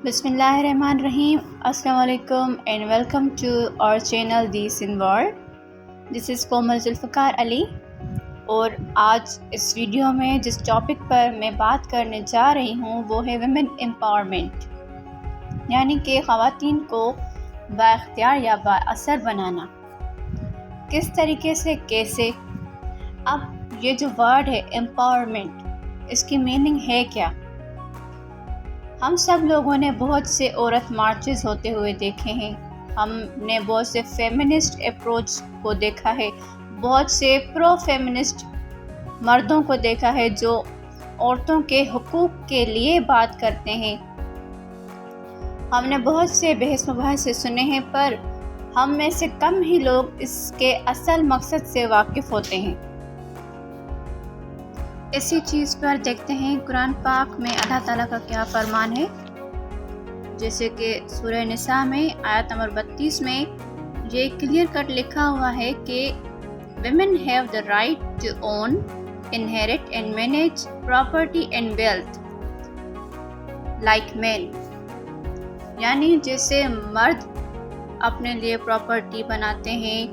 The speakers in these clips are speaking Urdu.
بسم اللہ الرحمن الرحیم. السلام علیکم and welcome to our channel the Sanwar. This از کومل ذوالفقار علی. اور آج اس ویڈیو میں جس ٹاپک پر میں بات کرنے جا رہی ہوں وہ ہے ویمن امپاورمنٹ، یعنی کہ خواتین کو بااختیار یا بااثر بنانا. کس طریقے سے، کیسے؟ اب یہ جو ورڈ ہے امپاورمنٹ، اس کی میننگ ہے کیا؟ ہم سب لوگوں نے بہت سے عورت مارچز ہوتے ہوئے دیکھے ہیں. ہم نے بہت سے فیمنسٹ اپروچ کو دیکھا ہے، بہت سے پرو فیمنسٹ مردوں کو دیکھا ہے جو عورتوں کے حقوق کے لیے بات کرتے ہیں. ہم نے بہت سے بحث مباحثے سنے ہیں، پر ہم میں سے کم ہی لوگ اس کے اصل مقصد سے واقف ہوتے ہیں. اسی چیز پر دیکھتے ہیں قرآن پاک میں اللہ تعالیٰ کا کیا فرمان ہے. جیسے کہ سورہ نساء میں آیت نمبر 32 میں یہ کلیئر کٹ لکھا ہوا ہے کہ women have the right to own, inherit and manage property and wealth like men. یعنی جیسے مرد اپنے لیے پراپرٹی بناتے ہیں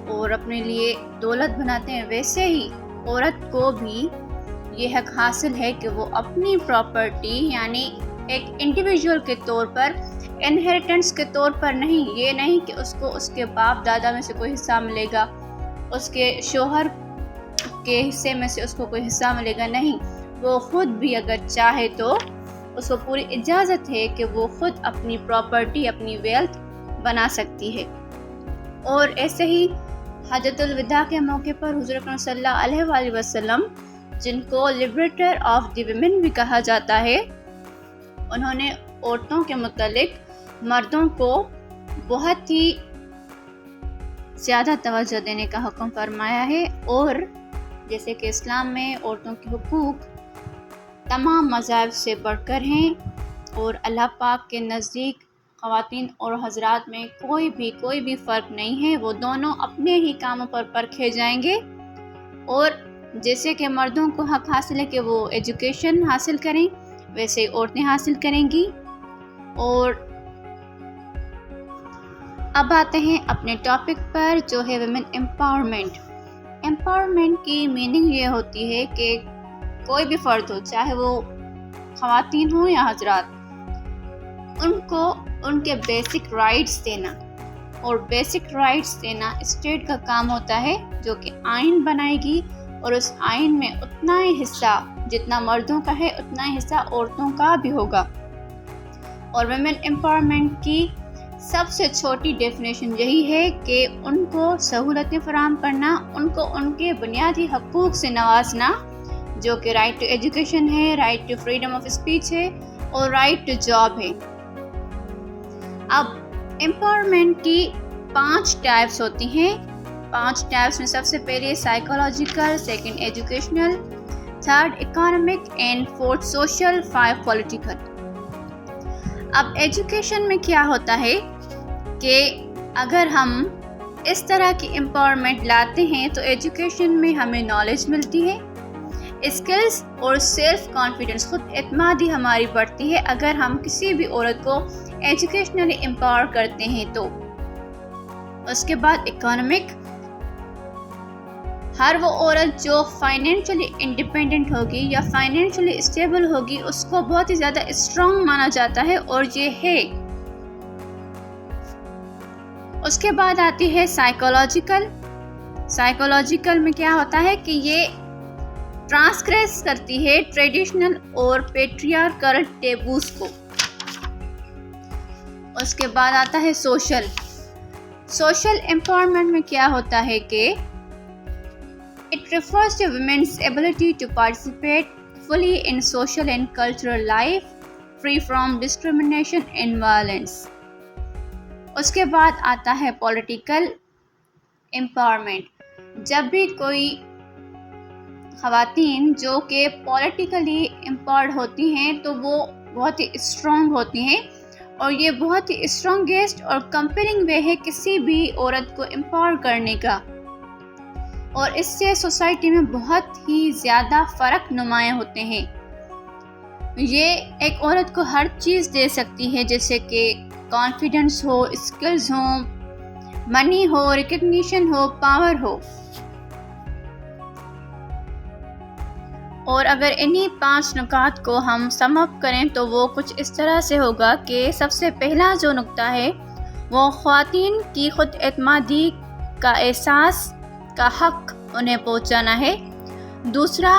اور اپنے لیے دولت بناتے ہیں، ویسے ہی عورت کو بھی یہ حق حاصل ہے کہ وہ اپنی پراپرٹی، یعنی ایک انڈیویجول کے طور پر، انہیریٹنس کے طور پر نہیں، یہ نہیں کہ اس کو اس کے باپ دادا میں سے کوئی حصہ ملے گا، اس کے شوہر کے حصے میں سے اس کو کوئی حصہ ملے گا، نہیں. وہ خود بھی اگر چاہے تو اس کو پوری اجازت ہے کہ وہ خود اپنی پراپرٹی، اپنی ویلتھ بنا سکتی ہے. اور ایسے ہی حجۃ الوداع کے موقع پر حضور اکرم صلی اللہ علیہ وآلہ وسلم، جن کو لبریٹر آف دی ویمن بھی کہا جاتا ہے، انہوں نے عورتوں کے متعلق مردوں کو بہت ہی زیادہ توجہ دینے کا حکم فرمایا ہے. اور جیسے کہ اسلام میں عورتوں کے حقوق تمام مذاہب سے بڑھ کر ہیں، اور اللہ پاک کے نزدیک خواتین اور حضرات میں کوئی بھی فرق نہیں ہے. وہ دونوں اپنے ہی کاموں پر پرکھے جائیں گے. اور جیسے کہ مردوں کو حق حاصل ہے کہ وہ ایجوکیشن حاصل کریں، ویسے ہی عورتیں حاصل کریں گی. اور اب آتے ہیں اپنے ٹاپک پر جو ہے ویمن امپاورمنٹ. امپاورمنٹ کی میننگ یہ ہوتی ہے کہ کوئی بھی فرد ہو، چاہے وہ خواتین ہوں یا حضرات، ان کو ان کے بیسک رائٹس دینا. اور بیسک رائٹس دینا اسٹیٹ کا کام ہوتا ہے، جو کہ آئین بنائے گی، اور اس آئین میں اتنا ہی حصہ جتنا مردوں کا ہے اتنا ہی حصہ عورتوں کا بھی ہوگا. اور ویمن امپاورمنٹ کی سب سے چھوٹی ڈیفینیشن یہی ہے کہ ان کو سہولتیں فراہم کرنا، ان کو ان کے بنیادی حقوق سے نوازنا، جو کہ رائٹ ٹو ایجوکیشن ہے، right to freedom of speech ہے، اور رائٹ ٹو جاب ہے. اب امپاورمنٹ کی 5 ٹائپس ہوتی ہیں. 5 ٹائپس میں سب سے پہلے psychological, second educational, third economic and fourth social, 5 political. اب ایجوکیشن میں کیا ہوتا ہے کہ اگر ہم اس طرح کی امپاورمنٹ لاتے ہیں تو ایجوکیشن میں ہمیں نالج ملتی ہے، اسکلز اور سیلف کانفیڈنس، خود اعتمادی ہماری بڑھتی ہے اگر ہم کسی بھی عورت کو ایجوکیشنلی امپاور کرتے ہیں تو. اس کے بعد اکنامک، ہر وہ عورت جو فائنینشلی انڈیپینڈنٹ ہوگی یا فائنینشلی اسٹیبل ہوگی اس کو بہت ہی زیادہ اسٹرانگ مانا جاتا ہے، اور یہ ہے. اس کے بعد آتی ہے سائیکولوجیکل. سائیکولوجیکل میں کیا ہوتا ہے کہ یہ ٹرانسگریس کرتی ہے ٹریڈیشنل اور پیٹریارکل ٹیبوز کو. اس کے بعد آتا ہے سوشل. سوشل امپاورمنٹ میں کیا ہوتا ہے کہ it refers to women's ability to participate fully in social and cultural life, free from discrimination and violence. اس کے بعد آتا ہے پولیٹیکل امپاورمنٹ. جب بھی کوئی خواتین جو کہ پولیٹیکلی امپاورڈ ہوتی ہیں تو وہ بہت ہی اسٹرانگ ہوتی ہیں، اور یہ بہت ہی اسٹرانگیسٹ اور کمپیلنگ وے ہے کسی بھی عورت کو امپاور کرنے کا. اور اس سے سوسائٹی میں بہت ہی زیادہ فرق نمایاں ہوتے ہیں. یہ ایک عورت کو ہر چیز دے سکتی ہے، جیسے کہ کانفیڈنس ہو، اسکلز ہوں، منی ہو، ریکگنیشن ہو، پاور ہو۔ اور اگر انہی 5 نکات کو ہم سم اپ کریں تو وہ کچھ اس طرح سے ہوگا کہ سب سے پہلا جو نکتہ ہے وہ خواتین کی خود اعتمادی کا احساس کا حق انہیں پہنچانا ہے۔ دوسرا،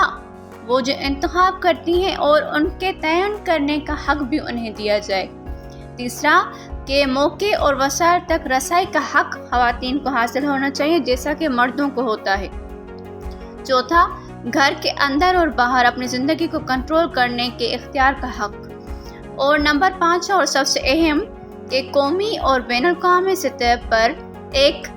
وہ جو انتخاب کرتی ہیں اور ان کے تعین کرنے کا حق بھی انہیں دیا جائے۔ تیسرا، کہ موقع اور وسائل تک رسائی کا حق خواتین کو حاصل ہونا چاہیے جیسا کہ مردوں کو ہوتا ہے۔ چوتھا، گھر کے اندر اور باہر اپنی زندگی کو کنٹرول کرنے کے اختیار کا حق۔ اور نمبر 5 اور سب سے اہم، کہ قومی اور بین الاقوامی سطح پر ایک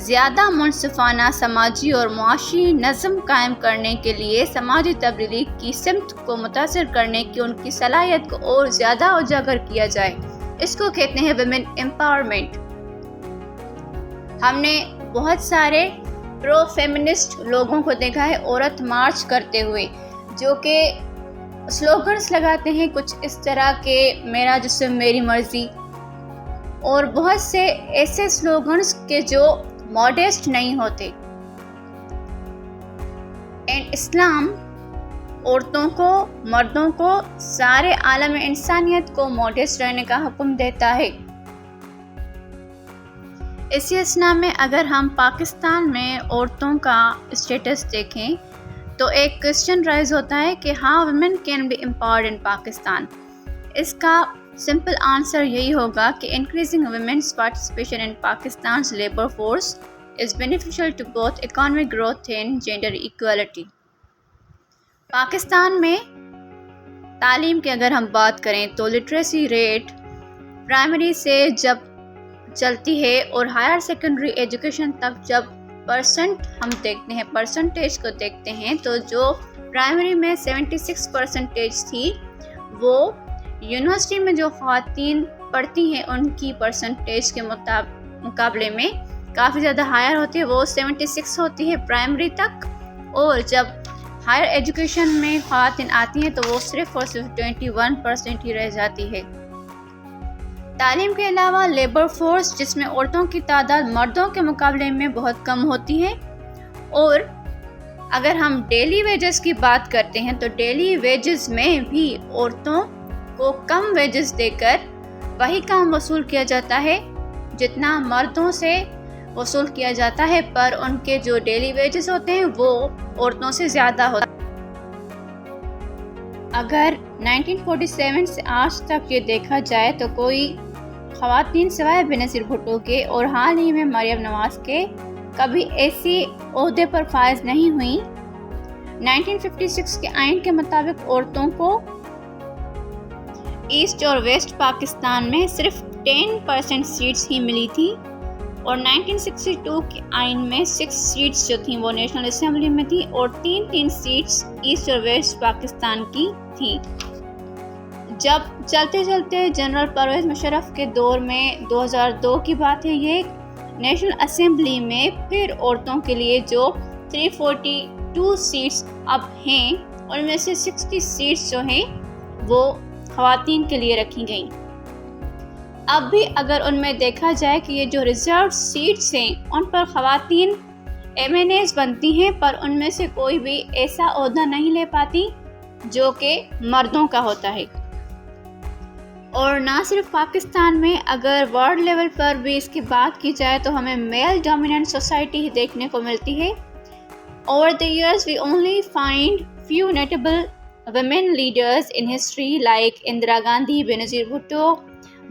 زیادہ منصفانہ سماجی اور معاشی نظم قائم کرنے کے لیے سماجی تبدیلی کی سمت کو متاثر کرنے کی ان کی صلاحیت کو اور زیادہ اجاگر کیا جائے۔ اس کو کہتے ہیں ویمن امپاورمنٹ۔ ہم نے بہت سارے پرو فیمنسٹ لوگوں کو دیکھا ہے عورت مارچ کرتے ہوئے، جو کہ سلوگنز لگاتے ہیں کچھ اس طرح کہ میرا جسم میری مرضی، اور بہت سے ایسے سلوگنز کے جو ماڈسٹ نہیں ہوتے۔ اسلام عورتوں کو، مردوں کو، سارے عالم انسانیت کو ماڈسٹ رہنے کا حکم دیتا ہے۔ اسی اسنا میں اگر ہم پاکستان میں عورتوں کا اسٹیٹس دیکھیں تو ایک کوسچن رائز ہوتا ہے کہ how women can be empowered in Pakistan. اس کا سمپل آنسر یہی ہوگا کہ increasing women's participation in Pakistan's labour force is beneficial to both economic growth and gender equality. Pakistan میں تعلیم کی اگر ہم بات کریں تو لٹریسی ریٹ پرائمری سے جب چلتی ہے اور ہائر سیکنڈری ایجوکیشن تک جب پرسنٹ ہم دیکھتے ہیں، پرسنٹیج کو دیکھتے ہیں، تو جو پرائمری میں 76% تھی، وہ یونیورسٹی میں جو خواتین پڑھتی ہیں ان کی پرسنٹیج کے مقابلے میں کافی زیادہ ہائر ہوتی ہے، وہ 76 ہوتی ہے پرائمری تک، اور جب ہائر ایجوکیشن میں خواتین آتی ہیں تو وہ صرف اور صرف 21% ہی رہ جاتی ہے۔ تعلیم کے علاوہ لیبر فورس جس میں عورتوں کی تعداد مردوں کے مقابلے میں بہت کم ہوتی ہے، اور اگر ہم ڈیلی ویجز کی بات کرتے ہیں تو ڈیلی ویجز میں بھی عورتوں کو کم ویجز دے کر وہی کام وصول کیا جاتا ہے جتنا مردوں سے وصول کیا جاتا ہے، پر ان کے جو ڈیلی ویجز ہوتے ہیں وہ عورتوں سے زیادہ ہوتا ہے۔ اگر 1947 سے آج تک یہ دیکھا جائے تو کوئی خواتین سوائے بینظیر بھٹو کے اور حال ہی میں مریم نواز کے کبھی ایسی عہدے پر فائز نہیں ہوئیں۔ 1956 کے آئین کے مطابق عورتوں کو ایسٹ اور ویسٹ پاکستان میں صرف 10% سیٹس ہی ملی تھی، اور 1962 کے آئین میں 6 سیٹس جو تھیں وہ نیشنل اسمبلی میں تھی، اور 3 سیٹس ایسٹ اور ویسٹ پاکستان کی تھی۔ جب چلتے چلتے جنرل پرویز مشرف کے دور میں 2002 کی بات ہے، یہ نیشنل اسمبلی میں پھر عورتوں کے لیے جو 342 سیٹس اب ہیں، ان میں سے 60 سیٹس جو ہیں وہ خواتین کے لیے رکھی گئیں۔ اب بھی اگر ان میں دیکھا جائے کہ یہ جو ریزرو سیٹس ہیں ان پر خواتین MNAs بنتی ہیں، پر ان میں سے کوئی بھی ایسا عہدہ نہیں لے پاتی جو کہ مردوں کا ہوتا ہے۔ اور نہ صرف پاکستان میں، اگر ورلڈ لیول پر بھی اس کی بات کی جائے تو ہمیں میل ڈومیننٹ سوسائٹی ہی دیکھنے کو ملتی ہے۔ Over the years we only find few notable women leaders in history like Indira Gandhi, Benazir Bhutto,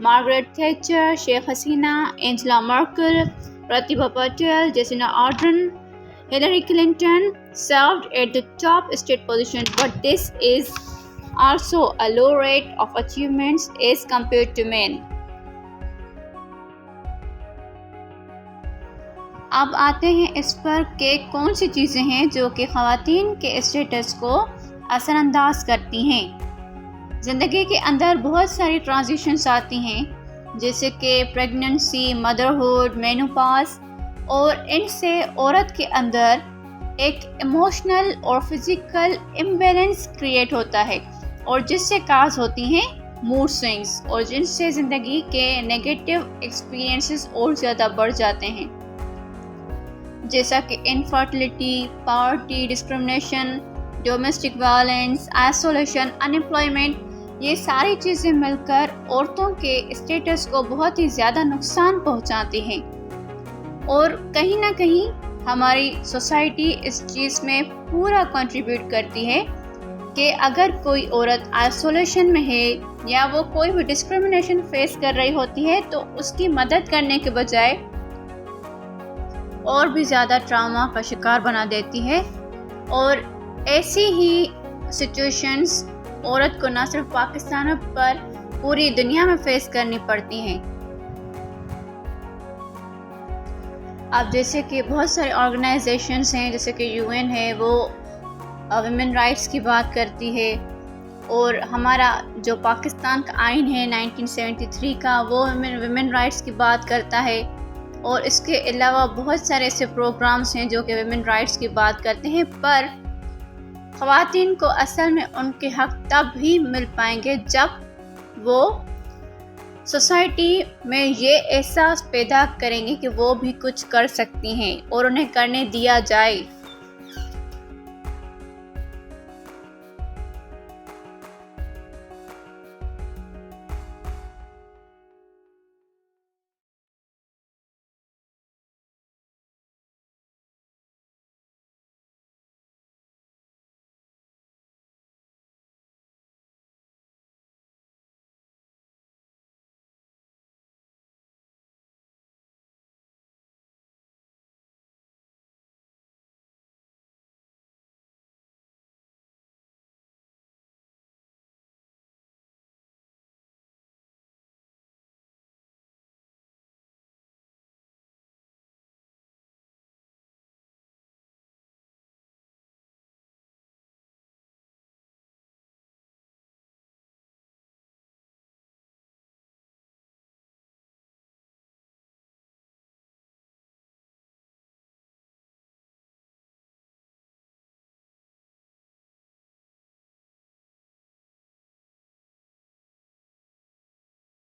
Margaret Thatcher, Sheikh Hasina, Angela Merkel, Pratibha Patel, Jacinda Ardern, Hillary Clinton served at the top state position, but this is also a low rate of achievements as compared to men. اب آتے ہیں اس پر کہ کون سی چیزیں ہیں جو کہ خواتین کے اسٹیٹس کو اثر انداز کرتی ہیں۔ زندگی کے اندر بہت ساری ٹرانزیشنز آتی ہیں، جیسے کہ پریگننسی، مدرہوڈ، مینوپاز، اور ان سے عورت کے اندر ایک ایموشنل اور فزیکل امبیلنس کریٹ ہوتا ہے۔ اور جس سے کاز ہوتی ہیں موڈ سوئنگز اور جن سے زندگی کے نیگیٹو ایکسپیرینسز اور زیادہ بڑھ جاتے ہیں، جیسا کہ infertility, poverty, discrimination, domestic violence, isolation, unemployment. یہ ساری چیزیں مل کر عورتوں کے اسٹیٹس کو بہت ہی زیادہ نقصان پہنچاتی ہیں، اور کہیں نہ کہیں ہماری سوسائٹی اس چیز میں پورا کنٹریبیوٹ کرتی ہے کہ اگر کوئی عورت آئسولیشن میں ہے یا وہ کوئی بھی ڈسکرمنیشن فیس کر رہی ہوتی ہے تو اس کی مدد کرنے کے بجائے اور بھی زیادہ ٹراما کا شکار بنا دیتی ہے۔ اور ایسی ہی سچویشنز عورت کو نہ صرف پاکستان پر پوری دنیا میں فیس کرنی پڑتی ہیں۔ اب جیسے کہ بہت سارے آرگنائزیشنز ہیں، جیسے کہ UN ہے، وہ ویمن رائٹس کی بات کرتی ہے، اور ہمارا جو پاکستان کا آئین ہے 1973 کا، وہ ویمن رائٹس کی بات کرتا ہے، اور اس کے علاوہ بہت سارے ایسے پروگرامز ہیں جو کہ ویمن رائٹس کی بات کرتے ہیں، پر خواتین کو اصل میں ان کے حق تب ہی مل پائیں گے جب وہ سوسائٹی میں یہ احساس پیدا کریں گے کہ وہ بھی کچھ کر سکتی ہیں اور انہیں کرنے دیا جائے۔